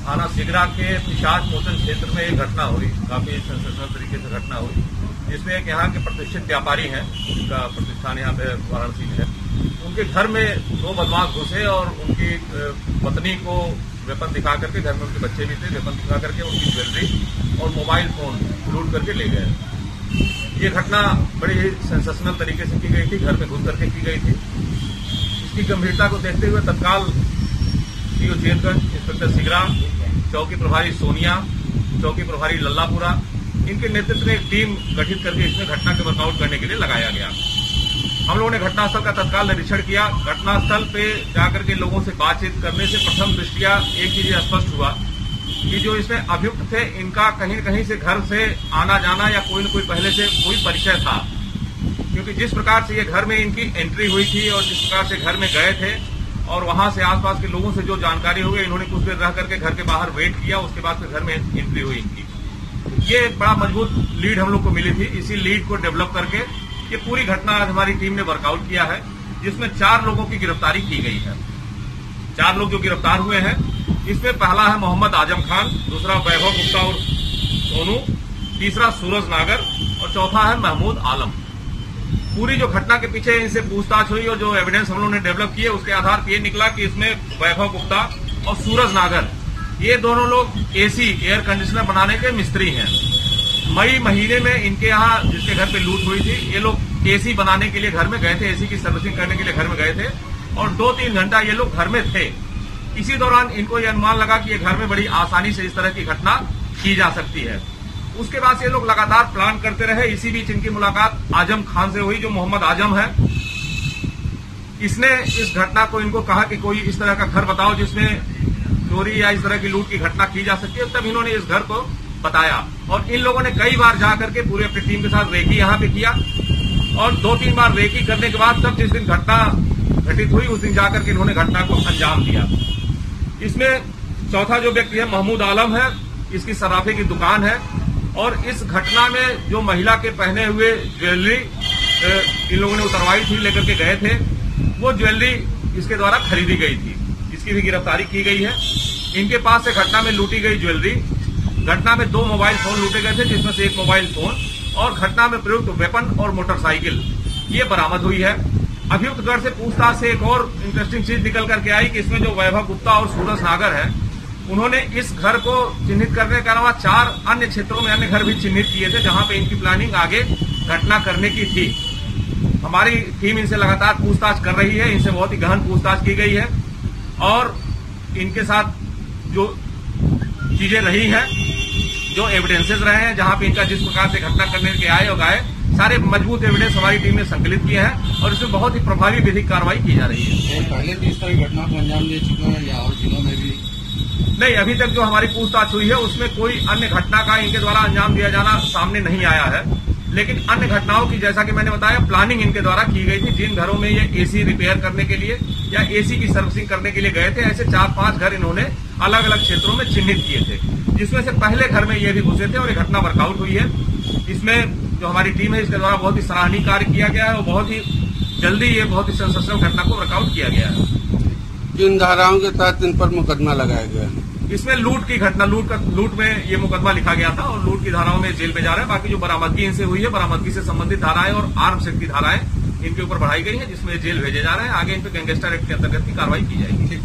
थाना सिगरा के पिशाच मोचन क्षेत्र में एक घटना हुई, काफी सेंसेशनल तरीके से घटना हुई, जिसमें एक यहाँ के प्रतिष्ठित व्यापारी हैं, उनका प्रतिष्ठान यहाँ पे वाराणसी में है। उनके घर में 2 बदमाश घुसे और उनकी पत्नी को वेपन दिखा करके, घर में उनके बच्चे भी थे, वेपन दिखा करके उनकी ज्वेलरी और मोबाइल फोन लूट करके ले गए। ये घटना बड़ी ही सेंसेशनल तरीके से की गई थी, घर में घुस करके की गई थी। इसकी गंभीरता को देखते हुए तत्काल सीओ चेतगंज, इंस्पेक्टर सिगरा, चौकी प्रभारी सोनिया, चौकी प्रभारी लल्लापुरा, इनके नेतृत्व में एक टीम गठित करके इसमें घटना के वर्कआउट करने के लिए लगाया गया। हम लोगों ने घटनास्थल का तत्काल निरीक्षण किया। घटनास्थल पे जाकर के लोगों से बातचीत करने से प्रथम दृष्टिया एक चीज स्पष्ट हुआ कि जो इसमें अभियुक्त थे, इनका कहीं न कहीं से घर से आना जाना या कोई न कोई पहले से कोई परिचय था, क्योंकि जिस प्रकार से ये घर में इनकी एंट्री हुई थी और जिस प्रकार से घर में गए थे और वहां से आसपास के लोगों से जो जानकारी हो गई, इन्होंने कुछ देर रह करके घर के बाहर वेट किया, उसके बाद फिर घर में एंट्री हुई इनकी। ये एक बड़ा मजबूत लीड हम लोग को मिली थी। इसी लीड को डेवलप करके ये पूरी घटना आज हमारी टीम ने वर्कआउट किया है, जिसमें 4 लोगों की गिरफ्तारी की गई है। 4 लोग जो गिरफ्तार हुए हैं, इसमें पहला है मोहम्मद आजम खान, दूसरा वैभव गुप्ता और सोनू, तीसरा सूरज नागर और चौथा है महमूद आलम। पूरी जो घटना के पीछे इनसे पूछताछ हुई और जो एविडेंस हम लोगों ने डेवलप किए, उसके आधार पर ये निकला कि इसमें वैभव गुप्ता और सूरज नागर, ये दोनों लोग एसी एयर कंडीशनर बनाने के मिस्त्री हैं। मई महीने में इनके यहाँ जिसके घर पे लूट हुई थी, ये लोग एसी बनाने के लिए घर में गए थे, एसी की सर्विसिंग करने के लिए घर में गए थे और 2-3 घंटा ये लोग घर में थे। इसी दौरान इनको ये अनुमान लगा कि ये घर में बड़ी आसानी से इस तरह की घटना की जा सकती है। उसके बाद ये लोग लगातार प्लान करते रहे। इसी बीच इनकी मुलाकात आजम खान से हुई, जो मोहम्मद आजम है। इसने इस घटना को इनको कहा कि कोई इस तरह का घर बताओ जिसमें चोरी या इस तरह की लूट की घटना की जा सकती है। तब इन्होंने इस घर को बताया और इन लोगों ने कई बार जाकर के पूरे अपनी टीम के साथ रेकी यहाँ पे किया और 2-3 बार रेकी करने के बाद तब जिस दिन घटना घटित हुई, उस दिन जाकर के इन्होंने घटना को अंजाम दिया। इसमें चौथा जो व्यक्ति है महमूद आलम है, इसकी सराफे की दुकान है और इस घटना में जो महिला के पहने हुए ज्वेलरी इन लोगों ने उतरवाई थी, लेकर के गए थे, वो ज्वेलरी इसके द्वारा खरीदी गई थी। इसकी भी गिरफ्तारी की गई है। इनके पास से घटना में लूटी गई ज्वेलरी, घटना में 2 मोबाइल फोन लूटे गए थे, जिसमें से 1 मोबाइल फोन और घटना में प्रयुक्त वेपन और मोटरसाइकिल ये बरामद हुई है। अभियुक्त गढ़ से पूछताछ से एक और इंटरेस्टिंग चीज निकल करके आई कि इसमें जो वैभव गुप्ता और सूरज नागर है, उन्होंने इस घर को चिन्हित करने के अलावा 4 अन्य क्षेत्रों में अन्य घर भी चिन्हित किए थे, जहां पे इनकी प्लानिंग आगे घटना करने की थी। हमारी टीम इनसे लगातार पूछताछ कर रही है, इनसे बहुत ही गहन पूछताछ की गई है और इनके साथ जो चीजें रही हैं, जो एविडेंसेस रहे हैं, जहां पे इनका जिस प्रकार से घटना करने के आए और गए, सारे मजबूत एविडेंस हमारी टीम ने संकलित किए हैं और इसमें बहुत ही प्रभावी विधिक कार्रवाई की जा रही है। पहले भी इस तरह की घटना को अंजाम दे चुके हैं या और जिलों में भी? नहीं, अभी तक जो हमारी पूछताछ हुई है उसमें कोई अन्य घटना का इनके द्वारा अंजाम दिया जाना सामने नहीं आया है, लेकिन अन्य घटनाओं की, जैसा कि मैंने बताया, प्लानिंग इनके द्वारा की गई थी। जिन घरों में ये एसी रिपेयर करने के लिए या एसी की सर्विसिंग करने के लिए गए थे, ऐसे 4-5 घर इन्होंने अलग अलग क्षेत्रों में चिन्हित किए थे, जिसमें से पहले घर में ये भी घुसे थे और ये घटना वर्कआउट हुई है। इसमें जो हमारी टीम है, इसके द्वारा बहुत ही सराहनीय कार्य किया गया है और बहुत ही जल्दी ये बहुत ही सेंसेशनल घटना को वर्कआउट किया गया है। किन धाराओं के तहत इन पर मुकदमा लगाया गया है? इसमें लूट की घटना, लूट में ये मुकदमा लिखा गया था और लूट की धाराओं में जेल में जा रहा है। बाकी जो बरामदगी इनसे हुई है, बरामदगी से संबंधित धाराएं और आर्म्स एक्ट की धाराएं इनके ऊपर बढ़ाई गई है, जिसमें जेल भेजे जा रहे हैं। आगे इन पर गैंगस्टर एक्ट के अंतर्गत की कार्रवाई की जाएगी।